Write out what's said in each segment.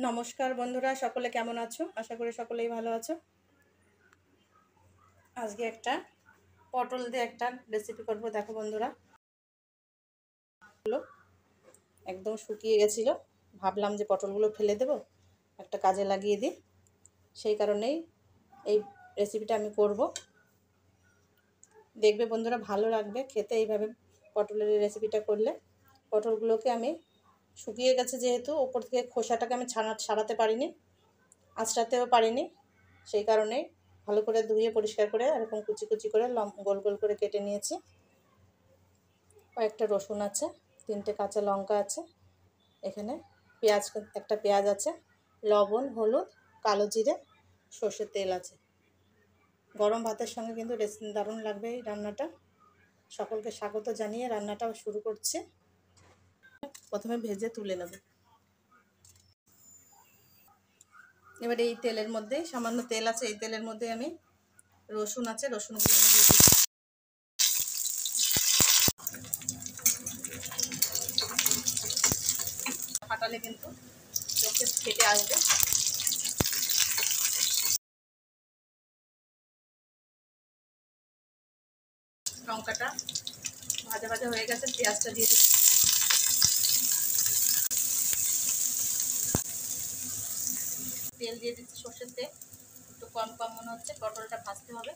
নমস্কার বন্ধুরা, সকলে কেমন আছো? আশা করি সকলেই ভালো আছো। আজকে একটা পটল দিয়ে একটা রেসিপি করব। দেখো বন্ধুরা, একদম শুকিয়ে গেছিল, ভাবলাম যে পটলগুলো ফেলে দেব, একটা কাজে লাগিয়ে দিই, সেই কারণেই এই রেসিপিটা আমি করব। দেখবে বন্ধুরা, ভালো লাগবে খেতে এইভাবে পটলের রেসিপিটা করলে। পটলগুলোকে আমি শুকিয়ে গেছে যেহেতু, ওপর থেকে খোসাটাকে আমি ছাড়াতে পারিনি, আঁচড়াতেও পারিনি, সেই কারণে ভালো করে ধুয়ে পরিষ্কার করে এরকম কুচি কুচি করে গোল গোল করে কেটে নিয়েছি। কয়েকটা রসুন আছে, 3টে কাঁচা লঙ্কা আছে, এখানে একটা পেঁয়াজ আছে, লবণ, হলুদ, কালো জিরে, সর্ষের তেল আছে। গরম ভাতের সঙ্গে কিন্তু দারুণ লাগবে এই রান্নাটা। সকলকে স্বাগত জানিয়ে রান্নাটা শুরু করছি। প্রথমে ভেজে তুলে নেব। এবার এই তেলের মধ্যে সামান্য তেল আছে, এই তেলের মধ্যে আমি রসুন আছে, রসুনগুলো আমি দিয়ে দিচ্ছি। ফাটালে কিন্তু চোখে ফেটে আসবে। লঙ্কাটা ভাজা ভাজা হয়ে গেছে, পেঁয়াজটা দিয়ে দিচ্ছি। তেল দিয়ে দিচ্ছি, সর্ষের তেল একটু কম কম মনে হচ্ছে, পটলটা ভাজতে হবে।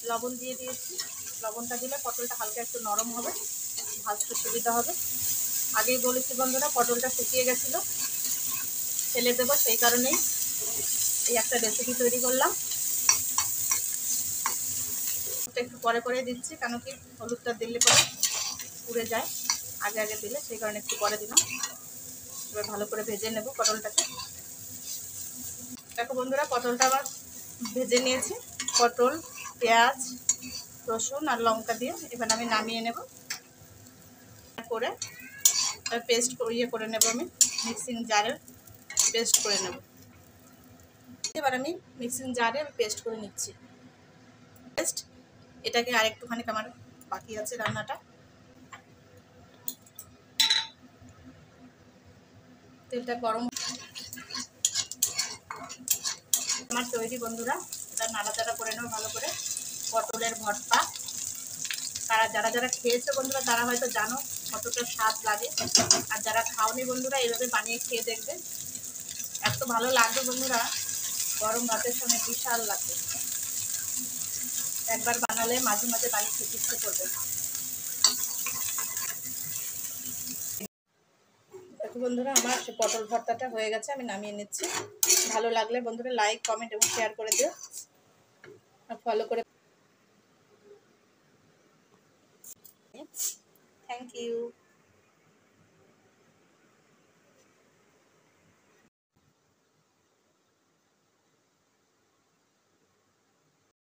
লবণ দিয়ে দিয়েছি, লবণটা দিলে পটলটা হালকা একটু নরম হবে, ভাজতে সুবিধা হবে। আগেই বলেছি বন্ধুরা, পটলটা শুকিয়ে গেছিলো, ফেলে দেবো, সেই কারণেই এই একটা রেসিপি তৈরি করলাম। একটু পরে পরে দিচ্ছি, কেন কি হলুদটা দিলে পরে পুড়ে যায়, আগে আগে দিলে, সেই কারণে একটু পরে দিলাম। এবার ভালো করে ভেজে নেব পটলটাকে। দেখো বন্ধুরা, পটলটা আবার ভেজে নিয়েছি। পটল, পেঁয়াজ, রসুন আর লঙ্কা দিয়ে এবার আমি নামিয়ে নেব, করে পেস্ট করে নেব। আমি মিক্সিং জারে পেস্ট করে নেব। এবার আমি মিক্সিং জারে পেস্ট করে নিচ্ছি। এটাকে আর একটুখানি আমার বাকি আছে রান্নাটা। তেলটা গরম আমার তৈরি বন্ধুরা। এটা নাড়াচাড়া করে নেব ভালো করে। পটলের ভর্তা যারা যারা খেয়েছে বন্ধুরা, তারা হয়তো জানো কতটা স্বাদ লাগে, আর যারা খাওনি বন্ধুরা, এইভাবে বানিয়ে খেয়ে দেখবে, এত ভালো লাগবে বন্ধুরা, গরম ভাতের সঙ্গে বিশাল লাগবে। একবার বানালে মাঝে মাঝে বানিয়ে খেতে ইচ্ছে করবে। দেখো বন্ধুরা, আমার সে পটল ভর্তাটা হয়ে গেছে, আমি নামিয়ে নিচ্ছি। ভালো লাগলে বন্ধুরা লাইক, কমেন্ট এবং শেয়ার করে দিও, আর ফলো করে। Thank you.